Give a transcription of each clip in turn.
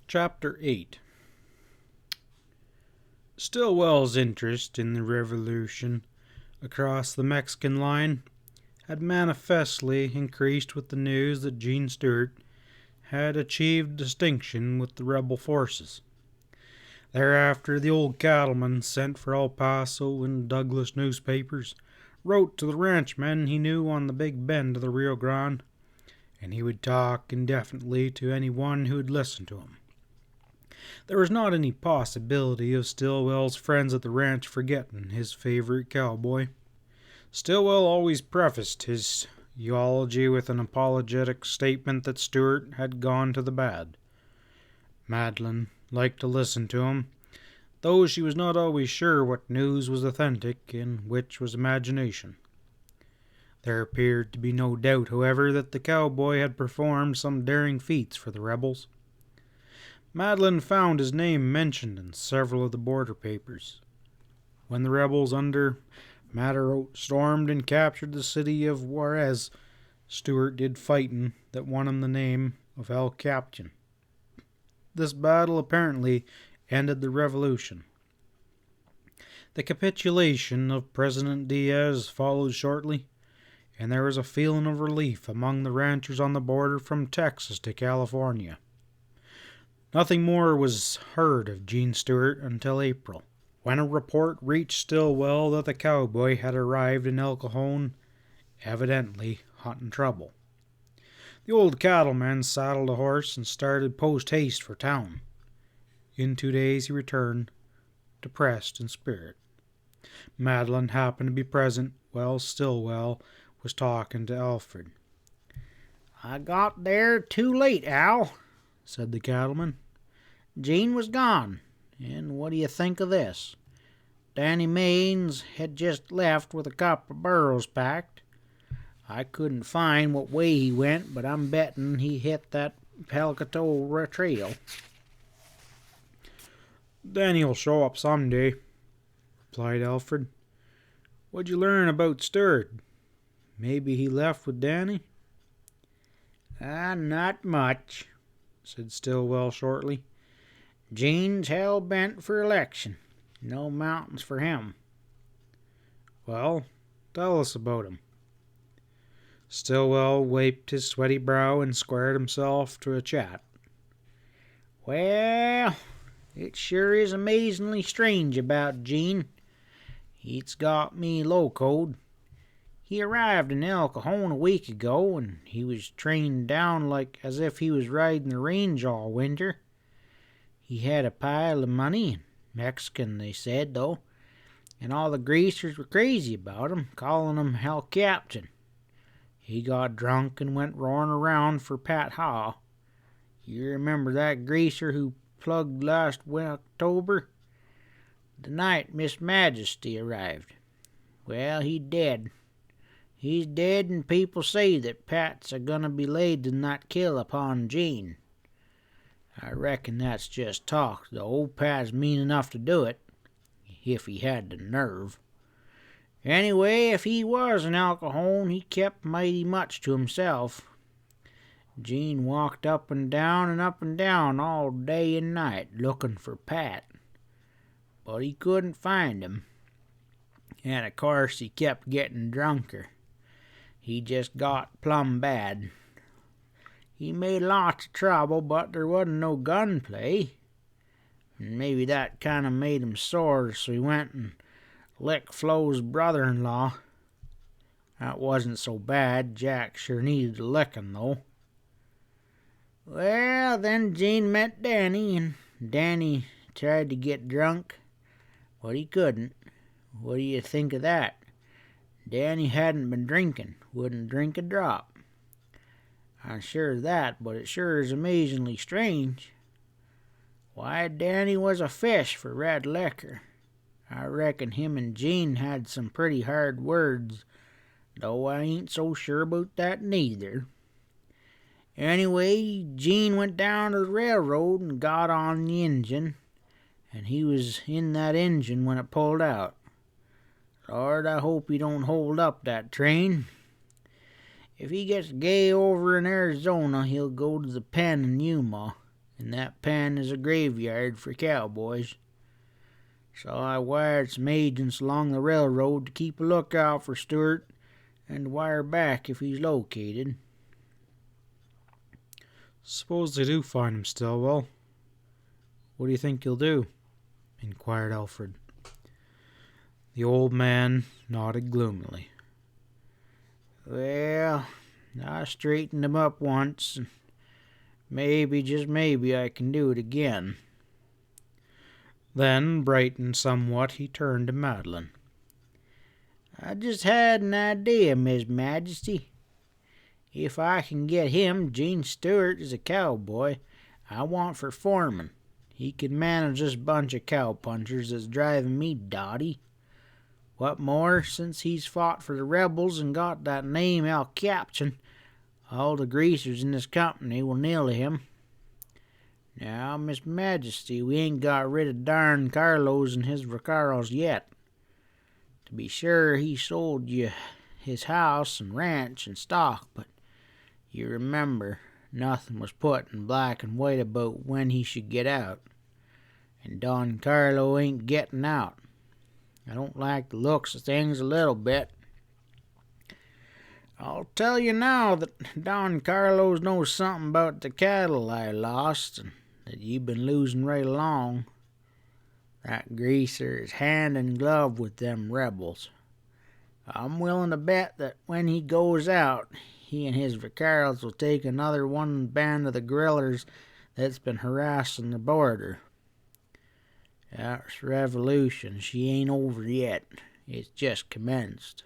Chapter 8. Stillwell's interest in the revolution across the Mexican line had manifestly increased with the news that Gene Stewart had achieved distinction with the rebel forces. Thereafter, the old cattleman sent for El Paso and Douglas newspapers, wrote to the ranchmen he knew on the big bend of the Rio Grande, and he would talk indefinitely to anyone who would listen to him. There was not any possibility of Stillwell's friends at the ranch forgetting his favorite cowboy. Stillwell always prefaced his eulogy with an apologetic statement that Stewart had gone to the bad. Madeline liked to listen to him, though she was not always sure what news was authentic and which was imagination. There appeared to be no doubt, however, that the cowboy had performed some daring feats for the rebels. Madeline found his name mentioned in several of the border papers. When the rebels under Madero stormed and captured the city of Juarez, Stewart did fighting that won him the name of El Capitan. This battle apparently ended the revolution. The capitulation of President Diaz followed shortly, and there was a feeling of relief among the ranchers on the border from Texas to California. Nothing more was heard of Gene Stewart until April, when a report reached Stillwell that the cowboy had arrived in El Cajon, evidently hunting trouble. The old cattleman saddled a horse and started post-haste for town. In 2 days he returned, depressed in spirit. Madeline happened to be present while Stillwell was talking to Alfred. "I got there too late, Al," said the cattleman. "Gene was gone, and what do you think of this? Danny Maines had just left with a couple of burros packed. I couldn't find what way he went, but I'm betting he hit that Palicato trail." "Danny'll show up someday," replied Alfred. "What'd you learn about Stewart? Maybe he left with Danny?" Not much," said Stillwell shortly. "Gene's hell-bent for election. No mountains for him." "Well, tell us about him." Stillwell wiped his sweaty brow and squared himself to a chat. "Well, it sure is amazingly strange about Gene. It's got me locoed. He arrived in El Cajon a week ago, and he was trained down like as if he was riding the range all winter. He had a pile of money, Mexican they said, though, and all the greasers were crazy about him, calling him El Capitan. He got drunk and went roaring around for Pat Haw. You remember that greaser who plugged last October? The night Miss Majesty arrived. Well, he's dead. He's dead, and people say that Pat's a-gonna be laid in that kill upon Gene. I reckon that's just talk, though. Pat's mean enough to do it, if he had the nerve. Anyway, if he was an El Cajon, he kept mighty much to himself. Gene walked up and down all day and night looking for Pat, but he couldn't find him. And of course he kept getting drunker. He just got plumb bad. He made lots of trouble, but there wasn't no gunplay. And maybe that kind of made him sore, so he went and licked Flo's brother-in-law. That wasn't so bad. Jack sure needed a licking, though. Well, then Gene met Danny, and Danny tried to get drunk, but he couldn't. What do you think of that? Danny hadn't been drinking, wouldn't drink a drop. I'm sure of that, but it sure is amazingly strange. Why, Danny was a fish for red liquor. I reckon him and Gene had some pretty hard words, though I ain't so sure about that neither. Anyway, Gene went down to the railroad and got on the engine, and he was in that engine when it pulled out. Lord, I hope he don't hold up that train. If he gets gay over in Arizona, he'll go to the pen in Yuma, and that pen is a graveyard for cowboys. So I wired some agents along the railroad to keep a lookout for Stewart and to wire back if he's located. Suppose they do find him, Stillwell. What do you think you'll do? Inquired Alfred. The old man nodded gloomily. Well, I straightened him up once, and maybe, just maybe, I can do it again. Then, brightened somewhat, he turned to Madeline. I just had an idea, Miss Majesty. If I can get him, Gene Stewart, as a cowboy I want for foreman, he could manage this bunch of cowpunchers that's driving me dotty. What more, since he's fought for the rebels and got that name El Capitan, all the greasers in this company will kneel to him. Now, Miss Majesty, we ain't got rid of darn Carlos and his vaqueros yet. To be sure, he sold you his house and ranch and stock, but you remember, nothing was put in black and white about when he should get out. And Don Carlo ain't getting out. I don't like the looks of things a little bit. I'll tell you now that Don Carlos knows something about the cattle I lost, and that you've been losing right along. That greaser is hand in glove with them rebels. I'm willing to bet that when he goes out, he and his vaqueros will take another one band of the guerrillas that's been harassing the border. That's revolution. She ain't over yet. It's just commenced.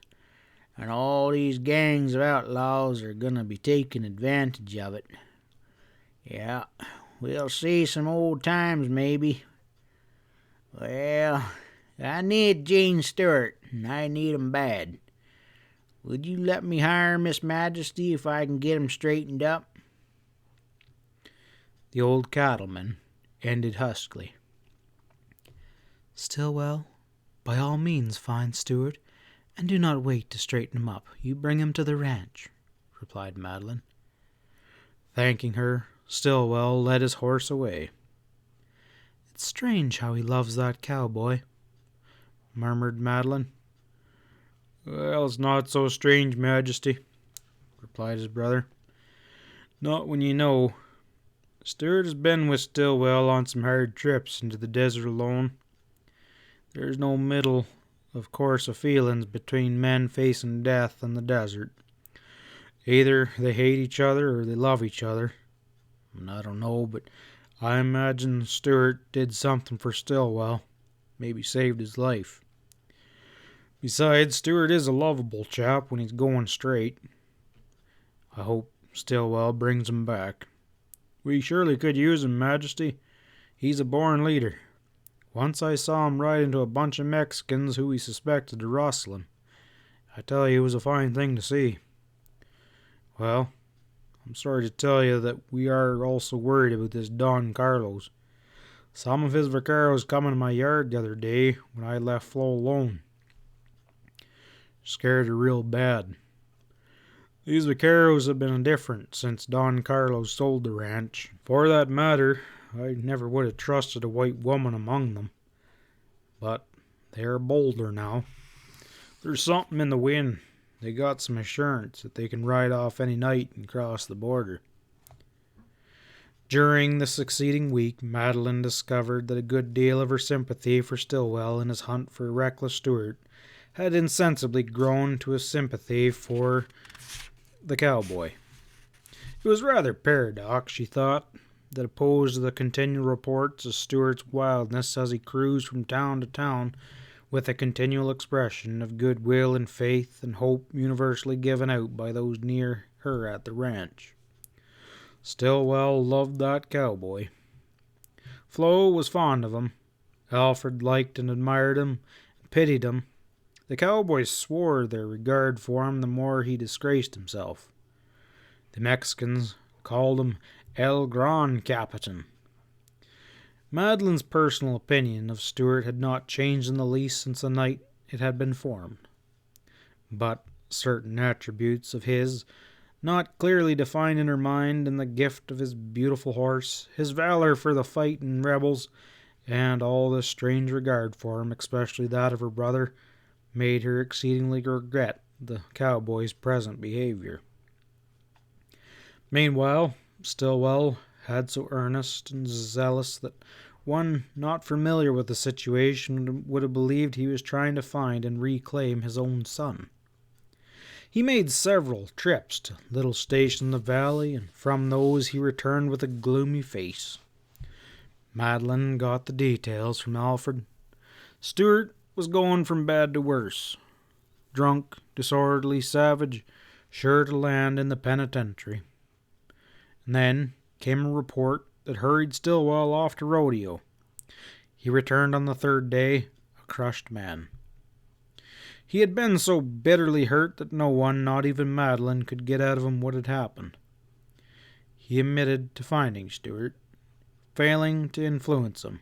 And all these gangs of outlaws are gonna be taking advantage of it. Yeah, we'll see some old times maybe. Well, I need Gene Stewart, and I need him bad. Would you let me hire Miss Majesty if I can get him straightened up? The old cattleman ended huskily. Stillwell, by all means find Stewart, and do not wait to straighten him up. You bring him to the ranch, replied Madeline. Thanking her, Stillwell led his horse away. It's strange how he loves that cowboy, murmured Madeline. Well, it's not so strange, Majesty, replied his brother. Not when you know. Stewart has been with Stillwell on some hard trips into the desert alone. There's no middle, of course, of feelings between men facing death in the desert. Either they hate each other or they love each other. I don't know, but I imagine Stewart did something for Stillwell. Maybe saved his life. Besides, Stewart is a lovable chap when he's going straight. I hope Stillwell brings him back. We surely could use him, Majesty. He's a born leader. Once I saw him ride into a bunch of Mexicans who he suspected of rustling. I tell you, it was a fine thing to see. Well, I'm sorry to tell you that we are also worried about this Don Carlos. Some of his vaqueros come in my yard the other day when I left Flo alone. Scared her real bad. These vaqueros have been indifferent since Don Carlos sold the ranch. For that matter, I never would have trusted a white woman among them. But they are bolder now. There's something in the wind. They got some assurance that they can ride off any night and cross the border. During the succeeding week, Madeline discovered that a good deal of her sympathy for Stillwell in his hunt for reckless Stewart had insensibly grown to a sympathy for the cowboy. It was rather paradox, she thought, that opposed to the continual reports of Stewart's wildness as he cruised from town to town with a continual expression of goodwill and faith and hope universally given out by those near her at the ranch. Stillwell loved that cowboy. Flo was fond of him. Alfred liked and admired him, and pitied him. The cowboys swore their regard for him the more he disgraced himself. The Mexicans called him El Gran Capitan. Madeline's personal opinion of Stewart had not changed in the least since the night it had been formed. But certain attributes of his not clearly defined in her mind, and the gift of his beautiful horse, his valor for the fight and rebels, and all this strange regard for him, especially that of her brother, made her exceedingly regret the cowboy's present behavior. Meanwhile, Stillwell had so earnest and zealous that one not familiar with the situation would have believed he was trying to find and reclaim his own son. He made several trips to little stations in the valley, and from those he returned with a gloomy face. Madeline got the details from Alfred. Stewart was going from bad to worse. Drunk, disorderly, savage, sure to land in the penitentiary. And then came a report that hurried Stillwell off to rodeo. He returned on the third day, a crushed man. He had been so bitterly hurt that no one, not even Madeline, could get out of him what had happened. He admitted to finding Stewart, failing to influence him,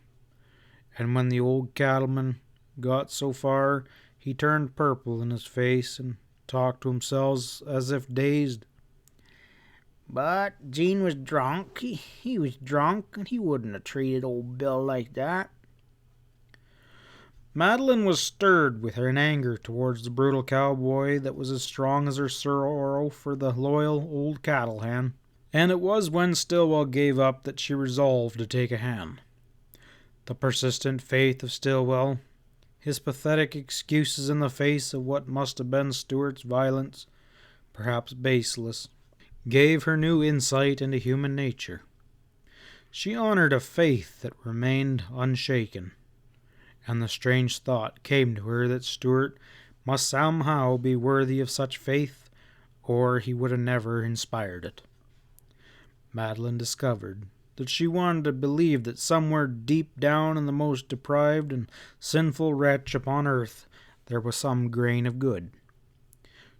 and when the old cattleman got so far, he turned purple in his face and talked to himself as if dazed. But Gene was drunk. He was drunk, and he wouldn't have treated old Bill like that. Madeline was stirred with her anger towards the brutal cowboy that was as strong as her sorrow for the loyal old cattle hand, and it was when Stillwell gave up that she resolved to take a hand. The persistent faith of Stillwell, his pathetic excuses in the face of what must have been Stewart's violence, perhaps baseless, gave her new insight into human nature. She honored a faith that remained unshaken, and the strange thought came to her that Stewart must somehow be worthy of such faith, or he would have never inspired it. Madeline discovered that she wanted to believe that somewhere deep down in the most deprived and sinful wretch upon earth there was some grain of good.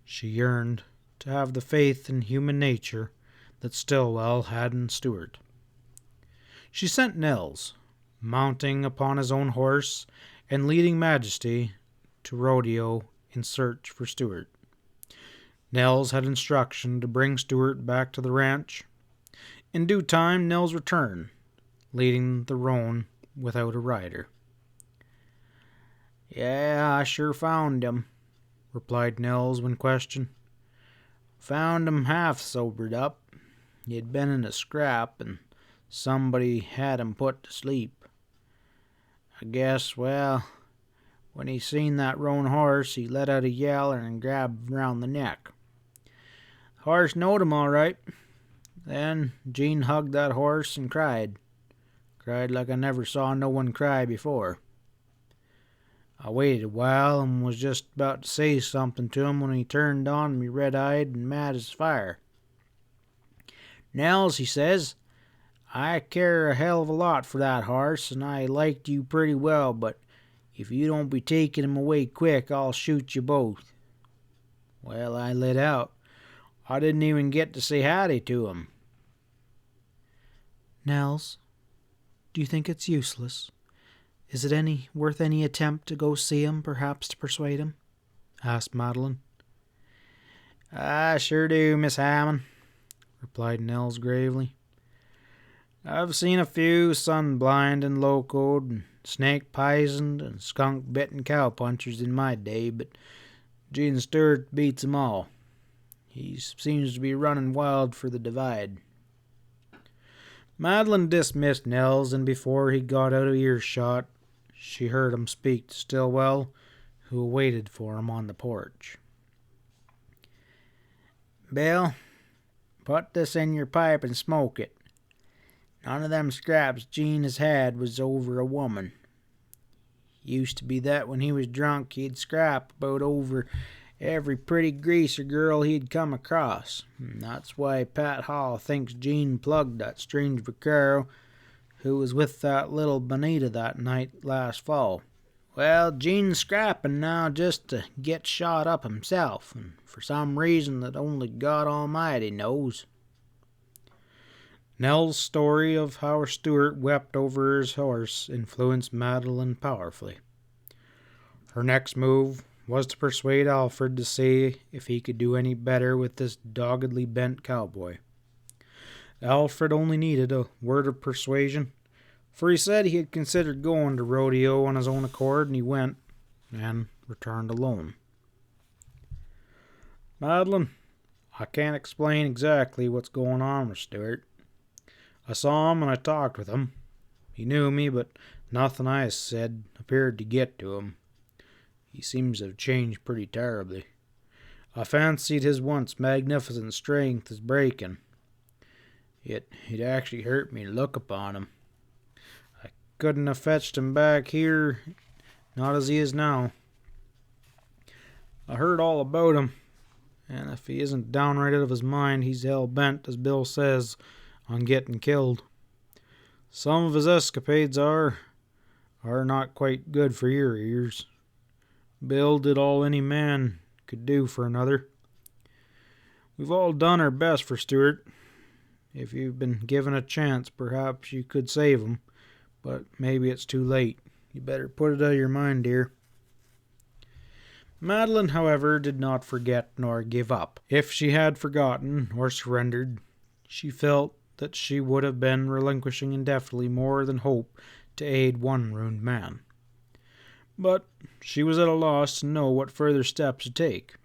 She yearned to have the faith in human nature that Stillwell had in Stewart. She sent Nels, mounting upon his own horse and leading Majesty to rodeo in search for Stewart. Nels had instruction to bring Stewart back to the ranch. In due time, Nels returned, leading the roan without a rider. "Yeah, I sure found him," replied Nels when questioned. "Found him half sobered up. He had been in a scrap, and somebody had him put to sleep. I guess, well, when he seen that roan horse, he let out a yell and grabbed round the neck. The horse knowed him all right. Then Gene hugged that horse and cried. Cried like I never saw no one cry before. I waited a while and was just about to say something to him when he turned on me red-eyed and mad as fire. 'Nels,' he says, 'I care a hell of a lot for that horse, and I liked you pretty well, but if you don't be taking him away quick, I'll shoot you both.' Well, I lit out. I didn't even get to say howdy to him." "Nels, do you think it's useless? Is it worth any attempt to go see him, perhaps to persuade him?" asked Madeline. "I sure do, Miss Hammond," replied Nels gravely. "I've seen a few sun-blind and locoed and snake-poisoned and skunk-bitten cow-punchers in my day, but Gene Stewart beats 'em all. He seems to be running wild for the divide." Madeline dismissed Nels, and before he got out of earshot, she heard him speak to Stillwell, who waited for him on the porch. "Bill, put this in your pipe and smoke it. None of them scraps Gene has had was over a woman. Used to be that when he was drunk he'd scrap about over every pretty greaser girl he'd come across. And that's why Pat Hall thinks Gene plugged that strange vaquero who was with that little Bonita that night last fall. Well, Gene's scrapping now just to get shot up himself, and for some reason that only God Almighty knows." Nell's story of how Stewart wept over his horse influenced Madeline powerfully. Her next move was to persuade Alfred to see if he could do any better with this doggedly bent cowboy. Alfred only needed a word of persuasion, for he said he had considered going to rodeo on his own accord, and he went, and returned alone. Madeline, I can't explain exactly what's going on with Stewart. I saw him and I talked with him. He knew me, but nothing I said appeared to get to him. He seems to have changed pretty terribly. I fancied his once magnificent strength is breaking. It actually hurt me to look upon him. I couldn't have fetched him back here, not as he is now. I heard all about him, and if he isn't downright out of his mind, he's hell-bent, as Bill says, on getting killed. Some of his escapades are not quite good for your ears. Bill did all any man could do for another. We've all done our best for Stewart. If you've been given a chance, perhaps you could save him, but maybe it's too late. You better put it out of your mind, dear. Madeline, however, did not forget nor give up. If she had forgotten or surrendered, she felt that she would have been relinquishing indefinitely more than hope to aid one ruined man. But she was at a loss to know what further steps to take.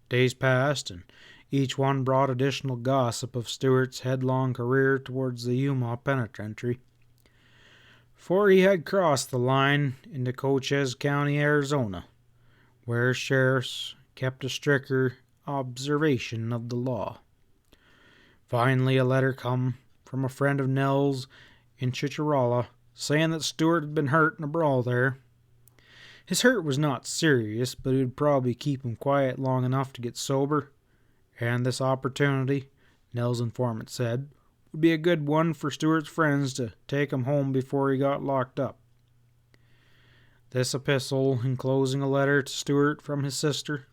Days passed, and each one brought additional gossip of Stewart's headlong career towards the Yuma Penitentiary. For he had crossed the line into Cochise County, Arizona, where sheriffs kept a stricter observation of the law. Finally, a letter come from a friend of Nell's in Chikala, saying that Stewart had been hurt in a brawl there. His hurt was not serious, but it would probably keep him quiet long enough to get sober, and this opportunity, Nell's informant said, would be a good one for Stewart's friends to take him home before he got locked up. This epistle, enclosing a letter to Stewart from his sister,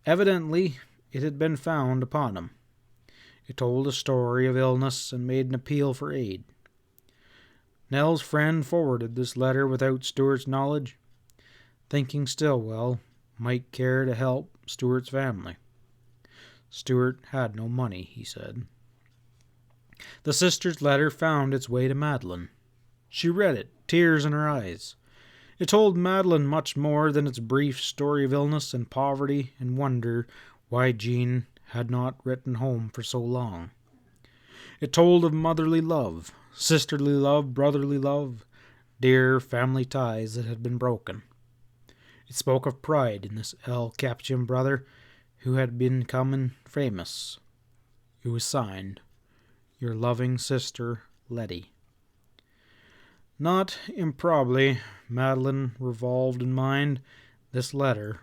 evidently it had been found upon him. It told a story of illness and made an appeal for aid. Nell's friend forwarded this letter without Stewart's knowledge, thinking Stillwell might care to help Stewart's family. Stewart had no money, he said. The sister's letter found its way to Madeline. She read it, tears in her eyes. It told Madeline much more than its brief story of illness and poverty and wonder why Jean had not written home for so long. It told of motherly love, sisterly love, brotherly love, dear family ties that had been broken. It spoke of pride in this El Capitan brother who had become famous. It was signed, Your loving sister, Letty. Not improbably, Madeline revolved in mind, this letter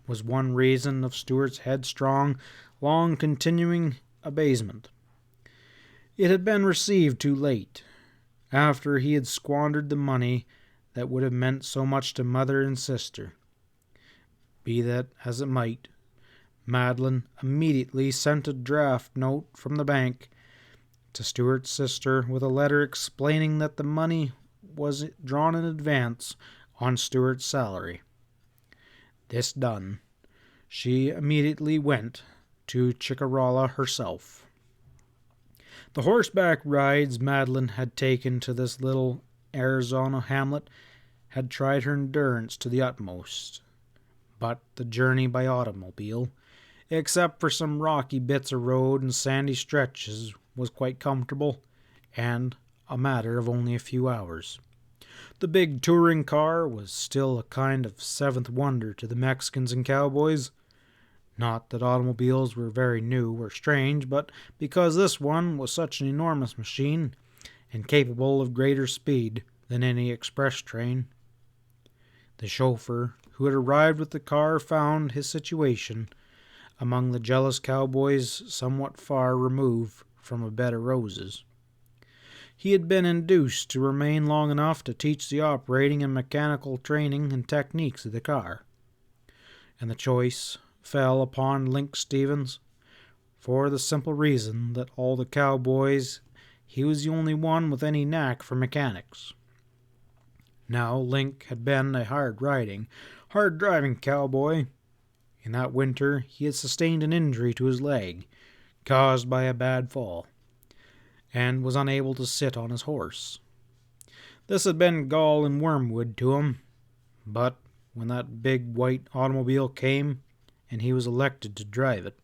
was one reason of Stewart's headstrong, long-continuing abasement. It had been received too late, after he had squandered the money that would have meant so much to mother and sister. Be that as it might, Madeline immediately sent a draft note from the bank to Stewart's sister with a letter explaining that the money was drawn in advance on Stewart's salary. This done, she immediately went to Chikala herself. The horseback rides Madeline had taken to this little Arizona hamlet had tried her endurance to the utmost, but the journey by automobile, except for some rocky bits of road and sandy stretches, was quite comfortable and a matter of only a few hours. The big touring car was still a kind of seventh wonder to the Mexicans and cowboys. Not that automobiles were very new or strange, but because this one was such an enormous machine and capable of greater speed than any express train. The chauffeur who had arrived with the car found his situation among the jealous cowboys somewhat far removed from a bed of roses. He had been induced to remain long enough to teach the operating and mechanical training and techniques of the car, and the choice fell upon Link Stevens for the simple reason that all the cowboys he was the only one with any knack for mechanics. Now Link had been a hard-driving cowboy. In that winter he had sustained an injury to his leg, caused by a bad fall, and was unable to sit on his horse. This had been gall and wormwood to him, but when that big white automobile came and he was elected to drive it,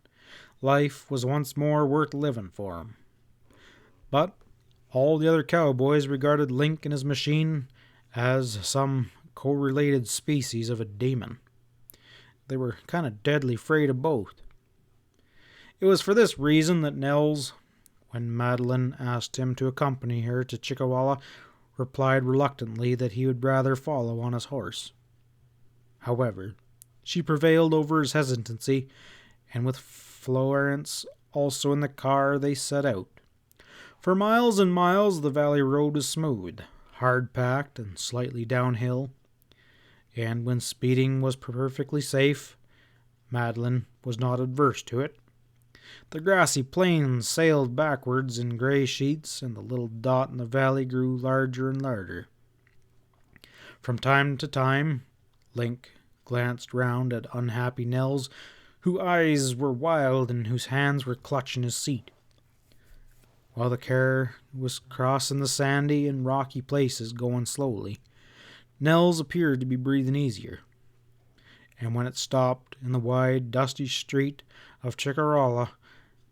life was once more worth living for him. But all the other cowboys regarded Link and his machine as some correlated species of a demon. They were kind of deadly afraid of both. It was for this reason that Nels, when Madeline asked him to accompany her to Chikala, replied reluctantly that he would rather follow on his horse. However, she prevailed over his hesitancy, and with Florence also in the car, they set out. For miles and miles the valley road was smooth, hard-packed, and slightly downhill, and when speeding was perfectly safe, Madeline was not adverse to it. The grassy plains sailed backwards in gray sheets, and the little dot in the valley grew larger and larger. From time to time, Link glanced round at unhappy Nels, whose eyes were wild and whose hands were clutching his seat. While the car was crossing the sandy and rocky places going slowly, Nels appeared to be breathing easier, and when it stopped in the wide, dusty street of Chikala,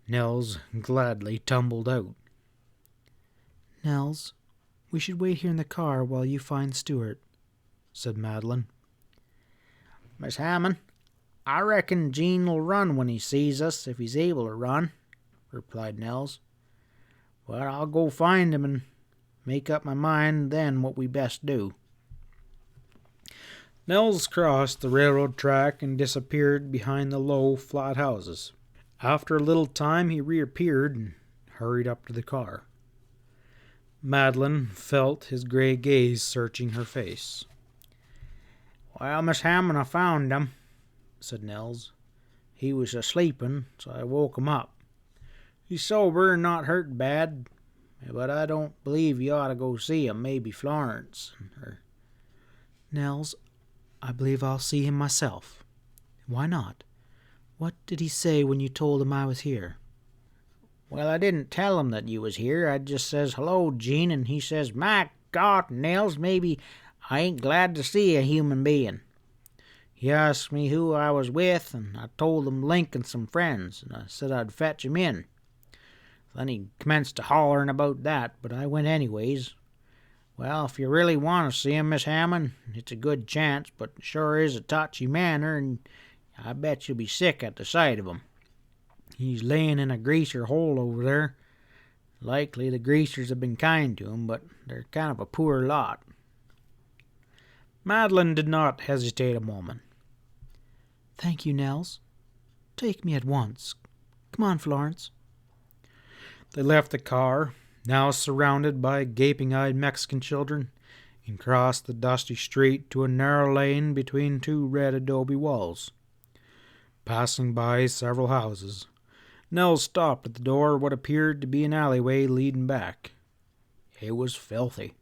Nels gladly tumbled out. "Nels, we should wait here in the car while you find Stewart," said Madeline. "Miss Hammond, I reckon Gene'll run when he sees us, if he's able to run," replied Nels. "But I'll go find him and make up my mind then what we best do." Nels crossed the railroad track and disappeared behind the low, flat houses. After a little time he reappeared and hurried up to the car. Madeline felt his gray gaze searching her face. "Well, Miss Hammond, I found him," said Nels. "He was a-sleepin', so I woke him up. He's sober and not hurt bad, but I don't believe you ought to go see him. Maybe Florence or—" "Nels, I believe I'll see him myself. Why not? What did he say when you told him I was here?" "Well, I didn't tell him that you was here. I just says, 'Hello, Gene,' and he says, 'My God, Nels, maybe I ain't glad to see a human being.' He asked me who I was with, and I told him Link and some friends, and I said I'd fetch him in. Then he commenced to hollering about that, but I went anyways. Well, if you really want to see him, Miss Hammond, it's a good chance, but it sure is a touchy matter, and I bet you'll be sick at the sight of him. He's laying in a greaser hole over there. Likely the greasers have been kind to him, but they're kind of a poor lot." Madeline did not hesitate a moment. "Thank you, Nels. Take me at once. Come on, Florence." They left the car, now surrounded by gaping-eyed Mexican children, and crossed the dusty street to a narrow lane between two red adobe walls. Passing by several houses, Nels stopped at the door of what appeared to be an alleyway leading back. It was filthy.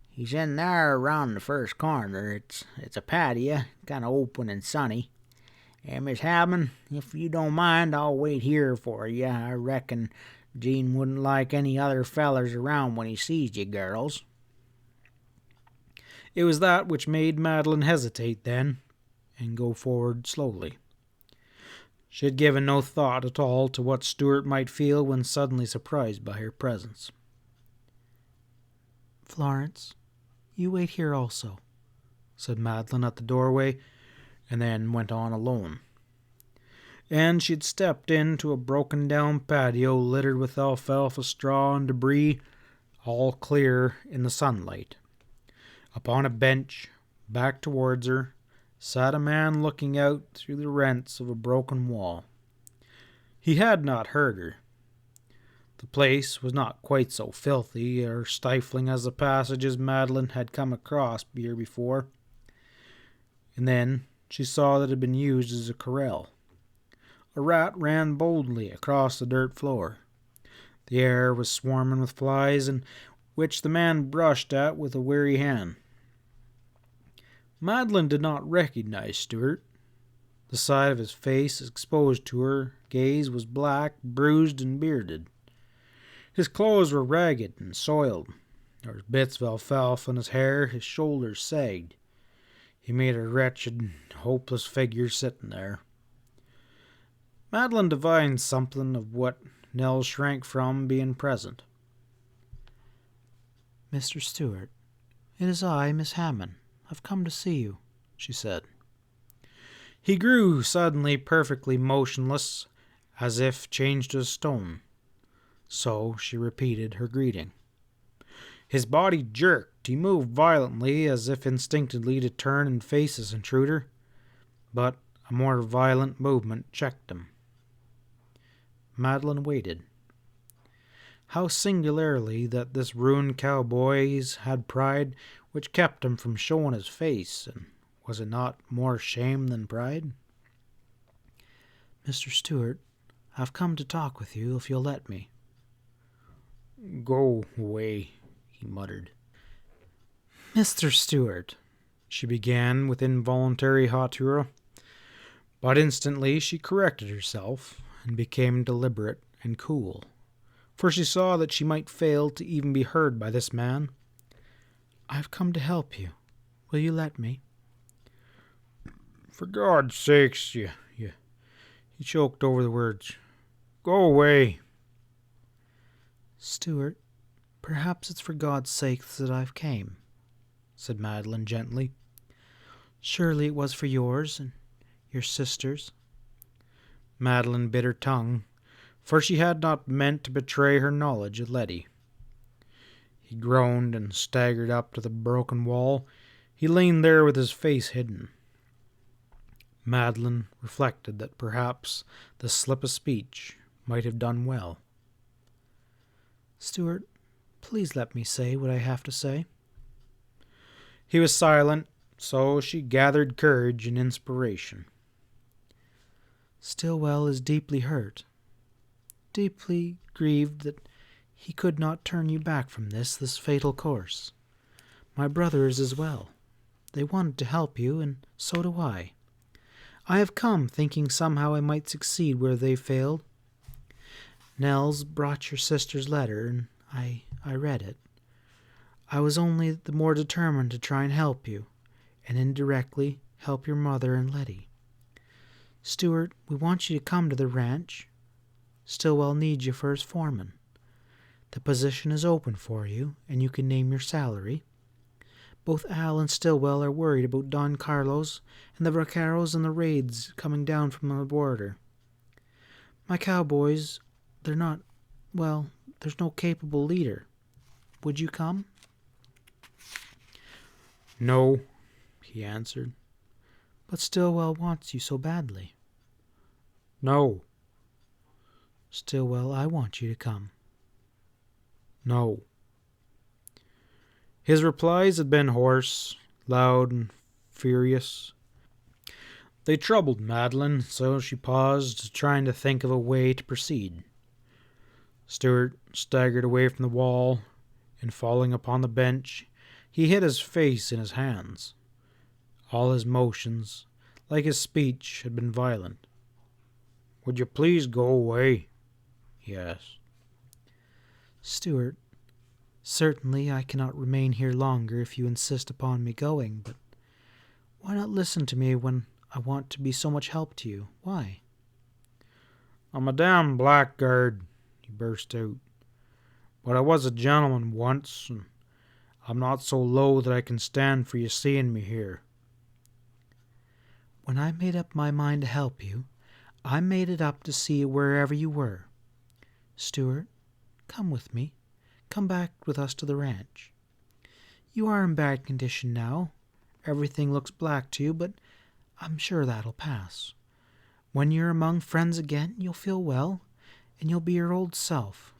"He's in there around the first corner. It's a patio, kind of open and sunny. And Miss Hammond, if you don't mind, I'll wait here for you. I reckon Gene wouldn't like any other fellers around when he sees you girls." It was that which made Madeline hesitate then, and go forward slowly. She had given no thought at all to what Stewart might feel when suddenly surprised by her presence. "Florence, you wait here also," said Madeline at the doorway, and then went on alone. And she had stepped into a broken-down patio littered with alfalfa straw and debris, all clear in the sunlight. Upon a bench, back towards her, sat a man looking out through the rents of a broken wall. He had not heard her. The place was not quite so filthy or stifling as the passages Madeline had come across here before. And then she saw that it had been used as a corral. A rat ran boldly across the dirt floor. The air was swarming with flies, and which the man brushed at with a weary hand. Madeline did not recognize Stewart. The side of his face exposed to her gaze was black, bruised, and bearded. His clothes were ragged and soiled. There was bits of alfalfa in his hair, his shoulders sagged. He made a wretched, hopeless figure sitting there. Madeline divined something of what Nell shrank from being present. "Mr. Stewart, it is I, Miss Hammond. I've come to see you," she said. He grew suddenly perfectly motionless, as if changed to stone. So she repeated her greeting. His body jerked. He moved violently, as if instinctively to turn and face his intruder, but a more violent movement checked him. Madeline waited. How singularly that this ruined cowboy had pride which kept him from showing his face, and was it not more shame than pride? "Mr. Stewart, I've come to talk with you, if you'll let me." "Go away," he muttered. "Mr. Stewart," she began with involuntary hauteur, but instantly she corrected herself and became deliberate and cool, for she saw that she might fail to even be heard by this man. "I've come to help you. Will you let me?" "For God's sakes, you," he choked over the words. "Go away." "Stewart, perhaps it's for God's sake that I've came," said Madeline gently. "Surely it was for yours and your sister's." Madeline bit her tongue, for she had not meant to betray her knowledge of Letty. He groaned and staggered up to the broken wall. He leaned there with his face hidden. Madeline reflected that perhaps the slip of speech might have done well. "Stewart, please let me say what I have to say." He was silent, so she gathered courage and inspiration. "Stillwell is deeply hurt, deeply grieved that he could not turn you back from this fatal course. My brother is as well. They wanted to help you, and so do I. I have come thinking somehow I might succeed where they failed. Nels brought your sister's letter, and I read it. I was only the more determined to try and help you, and indirectly help your mother and Letty. Stewart, we want you to come to the ranch. Stillwell needs you for his foreman. The position is open for you, and you can name your salary. Both Al and Stillwell are worried about Don Carlos and the vaqueros and the raids coming down from the border. My cowboys, they're not, well, there's no capable leader. Would you come?" "No," he answered. "But Stillwell wants you so badly." "No." "Stillwell, I want you to come." "No." His replies had been hoarse, loud, and furious. They troubled Madeline, so she paused, trying to think of a way to proceed. Stewart staggered away from the wall, and falling upon the bench, he hid his face in his hands. All his motions, like his speech, had been violent. "Would you please go away?" he asked. "Stewart, certainly I cannot remain here longer if you insist upon me going, but why not listen to me when I want to be so much help to you? Why?" "I'm a damn blackguard," he burst out. "But I was a gentleman once, and I'm not so low that I can stand for you seeing me here." "When I made up my mind to help you, I made it up to see you wherever you were. Stewart, come with me. Come back with us to the ranch. You are in bad condition now. Everything looks black to you, but I'm sure that'll pass. When you're among friends again, you'll feel well, and you'll be your old self.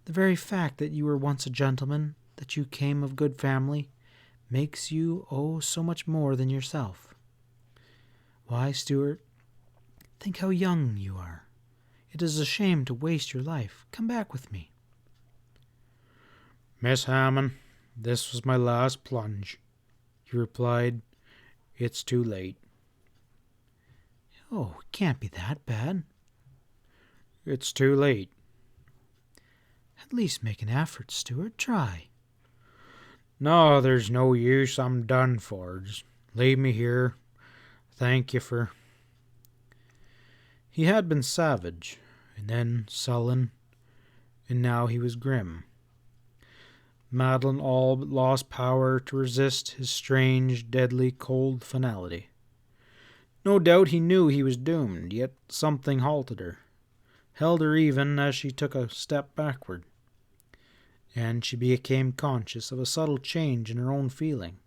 The very fact that you were once a gentleman, that you came of good family, makes you, oh, so much more than yourself. Why, Stewart, think how young you are. It is a shame to waste your life. Come back with me." Miss Hammond, this was my last plunge, he replied. It's too late. Oh, it can't be that bad. It's too late. At least make an effort, Stewart. Try. No, there's no use. I'm done for. Just leave me here. Thank you for... He had been savage, and then sullen, and now he was grim. Madeline all but lost power to resist his strange, deadly, cold finality. No doubt he knew he was doomed, yet something halted her, held her even as she took a step backward, and she became conscious of a subtle change in her own feeling.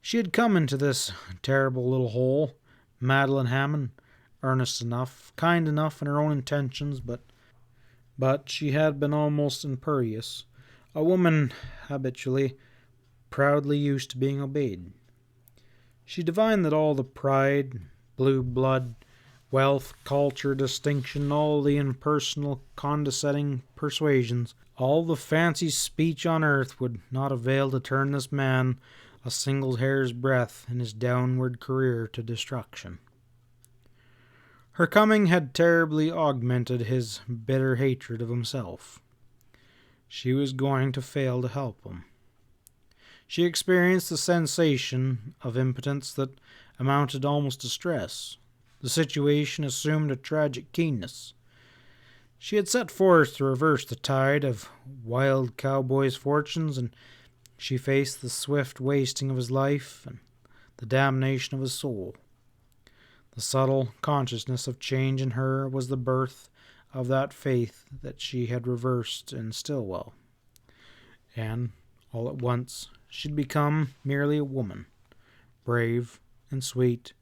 She had come into this terrible little hole, Madeline Hammond, earnest enough, kind enough in her own intentions, but she had been almost imperious, a woman habitually, proudly used to being obeyed. She divined that all the pride, blue blood, wealth, culture, distinction, all the impersonal, condescending persuasions, all the fancy speech on earth would not avail to turn this man a single hair's breadth in his downward career to destruction. Her coming had terribly augmented his bitter hatred of himself. She was going to fail to help him. She experienced a sensation of impotence that amounted almost to stress. The situation assumed a tragic keenness. She had set forth to reverse the tide of wild cowboy's fortunes, and she faced the swift wasting of his life and the damnation of his soul. The subtle consciousness of change in her was the birth of that faith that she had reversed in Stillwell. And, all at once, she'd become merely a woman, brave and sweet,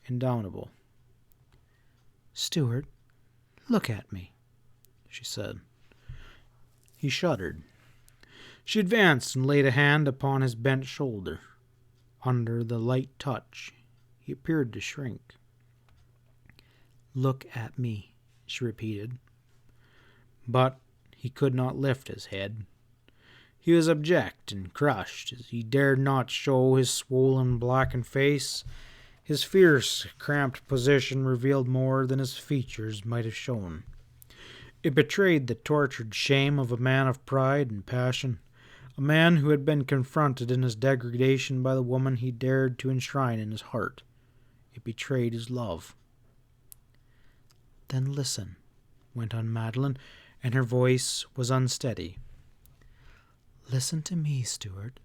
indomitable. Stewart, look at me, she said. He shuddered. She advanced and laid a hand upon his bent shoulder. Under the light touch, he appeared to shrink. Look at me, she repeated. But he could not lift his head. He was abject and crushed, as he dared not show his swollen, blackened face. His fierce, cramped position revealed more than his features might have shown. It betrayed the tortured shame of a man of pride and passion, a man who had been confronted in his degradation by the woman he dared to enshrine in his heart. It betrayed his love. Then listen, went on Madeline, and her voice was unsteady. Listen to me, Stewart.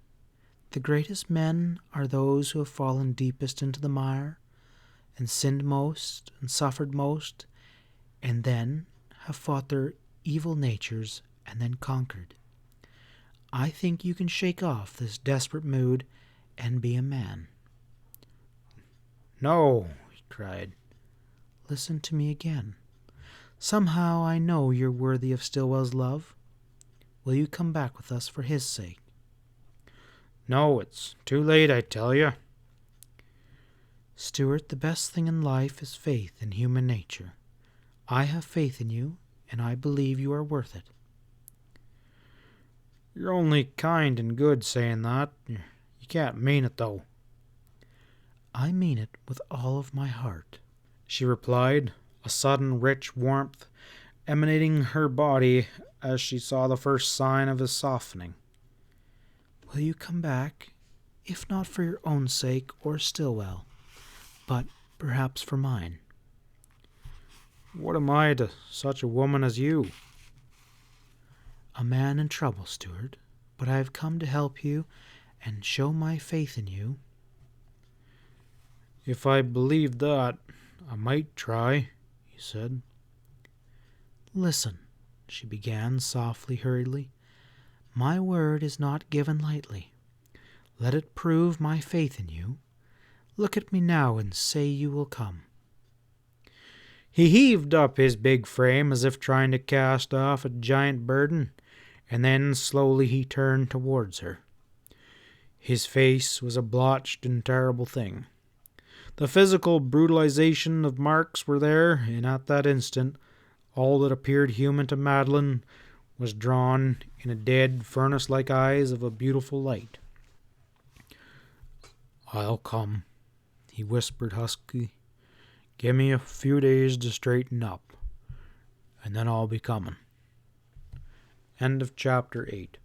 The greatest men are those who have fallen deepest into the mire, and sinned most, and suffered most, and then have fought their evil natures, and then conquered. I think you can shake off this desperate mood and be a man. No, he cried. Listen to me again. Somehow I know you're worthy of Stillwell's love. Will you come back with us for his sake? No, it's too late, I tell you. Stewart, the best thing in life is faith in human nature. I have faith in you, and I believe you are worth it. You're only kind and good saying that. You can't mean it, though. I mean it with all of my heart, she replied, a sudden rich warmth emanating her body as she saw the first sign of his softening. Will you come back, if not for your own sake or Stillwell, but perhaps for mine? What am I to such a woman as you? A man in trouble, Stewart, but I have come to help you and show my faith in you. If I believed that, I might try, he said. Listen, she began softly, hurriedly. My word is not given lightly. Let it prove my faith in you. Look at me now and say you will come. He heaved up his big frame as if trying to cast off a giant burden, and then slowly he turned towards her. His face was a blotched and terrible thing. The physical brutalization of marks were there, and at that instant all that appeared human to Madeline was drawn in a dead, furnace-like eyes of a beautiful light. "I'll come," he whispered huskily. "Give me a few days to straighten up, and then I'll be coming." End of chapter 8.